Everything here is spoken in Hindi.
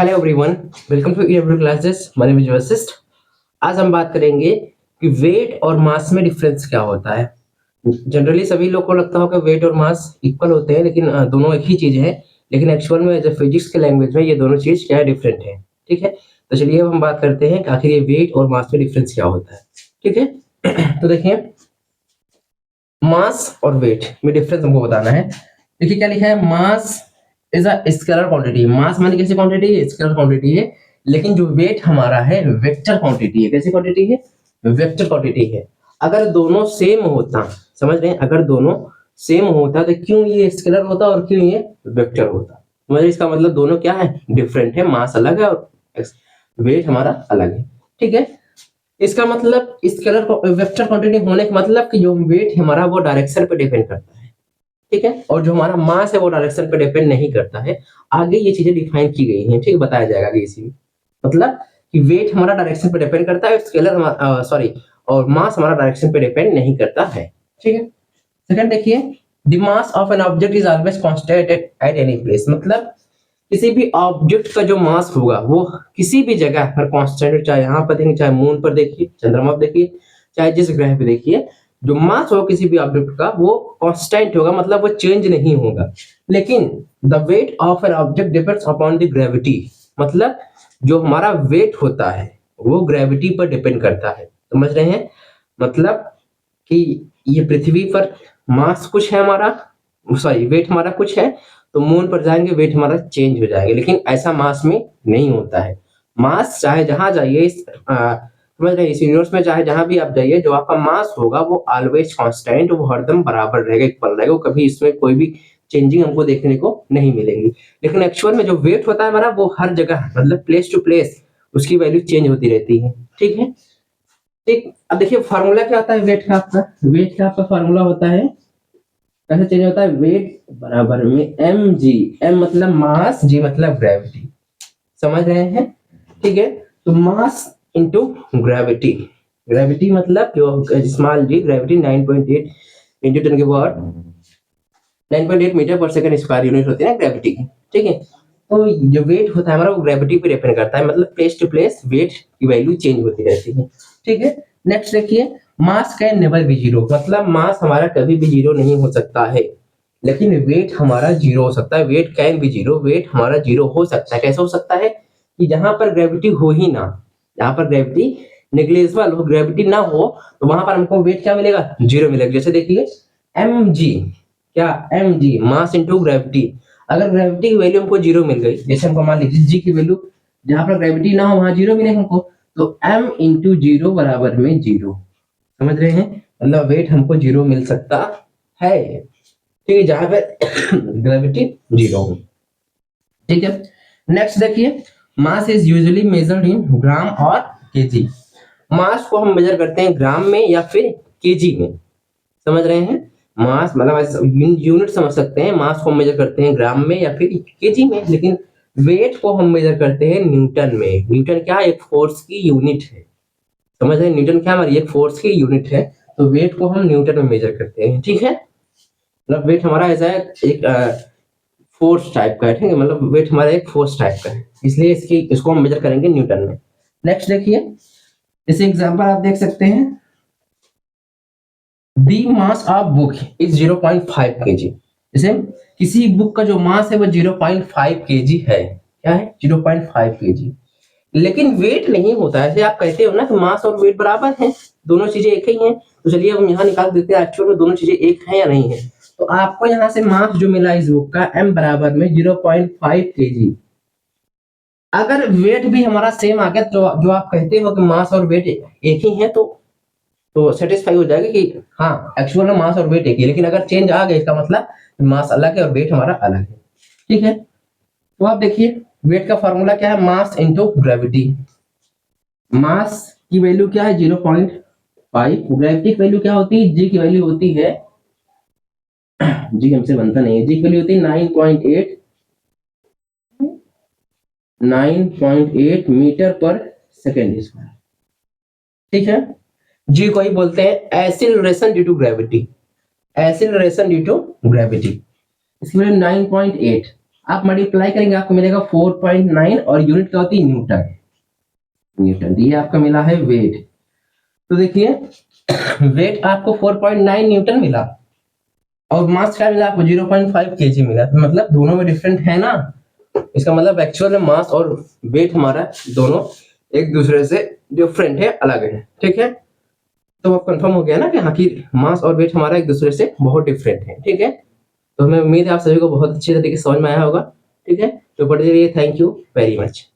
Hello everyone, welcome to EW classes. My name is Vashishth. आज हम बात करेंगे कि वेट और मास में डिफरेंस क्या होता है। जनरली सभी लोग को लगता होगा वेट और मास इक्वल होते हैं, लेकिन दोनों एक ही चीज है। लेकिन एक्चुअल में जब फिजिक्स के लैंग्वेज में ये दोनों चीज क्या डिफरेंट है। ठीक है, तो चलिए अब हम बात करते हैं कि आखिर ये वेट और मास में डिफरेंस क्या होता है। ठीक है तो देखिए, मास और वेट में डिफरेंस हमको बताना है। देखिए क्या लिखा है, mass is a scalar quantity. Mass माने कैसी क्वांटिटी है? स्केलर क्वांटिटी है। लेकिन जो वेट हमारा है वेक्टर क्वांटिटी है। कैसी क्वांटिटी है? वेक्टर क्वांटिटी है। अगर दोनों सेम होता, समझ रहे हैं, अगर दोनों सेम होता तो क्यों ये स्केलर होता और क्यों ये वेक्टर होता? समझ रहे हैं? इसका मतलब दोनों क्या है, डिफरेंट है। मास अलग है और वेट हमारा अलग है। ठीक है, इसका मतलब स्केलर वेक्टर क्वांटिटी होने का मतलब कि जो वेट हमारा वो डायरेक्शन पे डिपेंड करता है। ठीक है, और जो हमारा मास है वो डायरेक्शन पे डिपेंड नहीं करता है। आगे ये चीजें डिफाइन की गई हैं, ठीक है, बताया जाएगा आगे इसी में। मतलब कि वेट हमारा डायरेक्शन पे डिपेंड करता है, स्केलर हमारा सॉरी और मास हमारा डायरेक्शन पे डिपेंड नहीं करता है। ठीक है, सेकंड देखिए, the mass of an object is always constant at any place. मतलब किसी भी ऑब्जेक्ट का जो मास होगा वो किसी भी जगह पर कांस्टेंट, चाहे यहाँ पर देखिए, चाहे मून पर देखिए, चंद्रमा पर देखिए, चाहे जिस ग्रह पे देखिए, जो मास होगा किसी भी ऑब्जेक्ट का वो कांस्टेंट होगा, मतलब वो चेंज नहीं होगा। लेकिन the weight of an object depends upon the gravity. मतलब जो हमारा वेट होता है वो ग्रेविटी पर डिपेंड करता है। समझ रहे हैं? मतलब कि ये पृथ्वी पर मास कुछ है हमारा, सॉरी वेट हमारा कुछ है, तो मून पर जाएंगे वेट हमारा चेंज हो जाएगा। लेकिन ऐसा मास में नहीं होता है। मास चाहे जहां जाइए समझ रहे हैं, इस यूनिवर्स में चाहे जहां भी आप जाइए, जो आपका मास होगा वो ऑलवेज कांस्टेंट, वो हरदम बराबर रहेगा, इक्वल रहेगा। वो कभी इसमें कोई भी चेंजिंग हमको देखने को नहीं मिलेगी। लेकिन एक्चुअल में जो वेट होता है हमारा वो हर जगह, मतलब प्लेस टू प्लेस उसकी वैल्यू चेंज होती रहती है। ठीक है, ठीक। अब देखिए फार्मूला क्या होता है वेट का आपका। वेट का आपका फार्मूला होता है, कैसे चेंज होता है, वेट बराबर में एम जी। एम मतलब मास, जी मतलब ग्रेविटी। समझ रहे हैं? ठीक है, तो मास इंटू ग्रेविटी। ग्रेविटी मतलब जो स्मॉल जी, ग्रेविटी 9.8 इंटू 10 के पावर 9.8 मीटर पर सेकंड स्क्वायर यूनिट होती है ना ग्रेविटी की। ठीक है, तो जो वेट होता है हमारा वो ग्रेविटी पे डिपेंड करता है। मतलब प्लेस टू प्लेस वेट की वैल्यू चेंज होती रहती है। ठीक है, नेक्स्ट देखिए, मास कैन नेवर बी जीरो। मतलब मास हमारा कभी भी जीरो नहीं हो सकता है, लेकिन वेट हमारा जीरो हो सकता है। Weight can be zero, weight हमारा जीरो हो सकता है। कैसे हो सकता है? कि जहां पर ग्रेविटी हो ही ना, जहां पर ग्रेविटी नेग्लिजिबल हो, ग्रेविटी ना हो, तो वहां पर हमको वेट क्या मिलेगा? जीरो मिलेगा। जैसे देखिए एम जी, क्या m g mass into gravity. अगर ग्रेविटी की वैल्यू हमको जीरो मिल गई, जैसे हमको मान लीजिए जी की वैल्यू जहां पर ग्रेविटी ना हो वहां जीरो मिले हमको, तो एम इंटू जीरो बराबर में जीरो। समझ रहे हैं? मतलब वेट हमको जीरो मिल सकता है, ठीक है, जहां पर ग्रेविटी जीरो हो। ठीक है, नेक्स्ट देखिए, mass is usually measured in gram और केजी। मास को हम मेजर करते हैं ग्राम में या फिर केजी में। समझ रहे हैं? मास मतलब यूनिट समझ सकते हैं, मास को हम मेजर करते हैं ग्राम में या फिर केजी में। लेकिन वेट को हम मेजर करते हैं न्यूटन में। न्यूटन क्या है? एक फोर्स की यूनिट है। समझ रहे हैं? न्यूटन क्या हमारी एक फोर्स की यूनिट है, तो वेट को हम न्यूटन में मेजर करते हैं। ठीक है, मतलब वेट हमारा ऐसा है, एक फोर्स टाइप का है। ठीक है, मतलब वेट हमारा एक फोर्स टाइप का है, इसलिए इसको हम मेजर करेंगे न्यूटन में। नेक्स्ट देखिए, जैसे एग्जांपल आप देख सकते हैं, the mass of book is 0.5 kg। जैसे किसी बुक का जो मास है वो 0.5 kg है। क्या है? 0.5 kg। लेकिन वेट नहीं होता है। ऐसे आप कहते हो ना कि मास और वेट बराबर हैं, दोनों चीजें एक ही हैं। तो चलिए हम यहाँ निकाल देते हैं एक्चुअल में दोनों चीजें एक हैं या नहीं है। तो आपको यहाँ से मास जो मिला इस बुक का m बराबर में 0.5 kg। अगर वेट भी हमारा सेम आ गया तो जो आप कहते हो कि मास और वेट एक ही है, तो सेटिस्फाई हो जाएगा कि हाँ एक्चुअल में मास और वेट एक ही है। लेकिन अगर चेंज आ गया इसका मतलब मास अलग है और वेट हमारा अलग है। ठीक है, तो आप देखिए वेट का फॉर्मूला क्या है, मास इंटू ग्रेविटी। मास की वैल्यू क्या है? 0.5। ग्रेविटी की वैल्यू क्या होती है? जी की वैल्यू होती है, जी हमसे बनता नहीं है, जी की वैल्यू होती है 9.8 मीटर पर सेकेंड स्क्वायर। ठीक है, जी को ही बोलते हैं acceleration due to gravity. Acceleration due to gravity, इसकी वैल्यू 9.8। आप मल्टीप्लाई करेंगे आपको मिलेगा 4.9 और यूनिट क्या होती है न्यूटन। न्यूटन ये आपका मिला है वेट। तो देखिए वेट आपको 4.9 न्यूटन मिला और मास क्या मिला आपको 0.5 केजी मिला, तो मतलब दोनों में डिफरेंट है ना। इसका मतलब एक्चुअल में मास और वेट हमारा दोनों एक दूसरे से डिफरेंट है, अलग है, ठीक है। तो अब कंफर्म हो गया ना कि हाँ कि मास और वेट हमारा एक दूसरे से बहुत डिफरेंट है, ठीक है। तो हमें उम्मीद है आप सभी को बहुत अच्छे तरीके से समझ में आया होगा, ठीक है। तो पढ़ते रहिए, थैंक यू वेरी मच।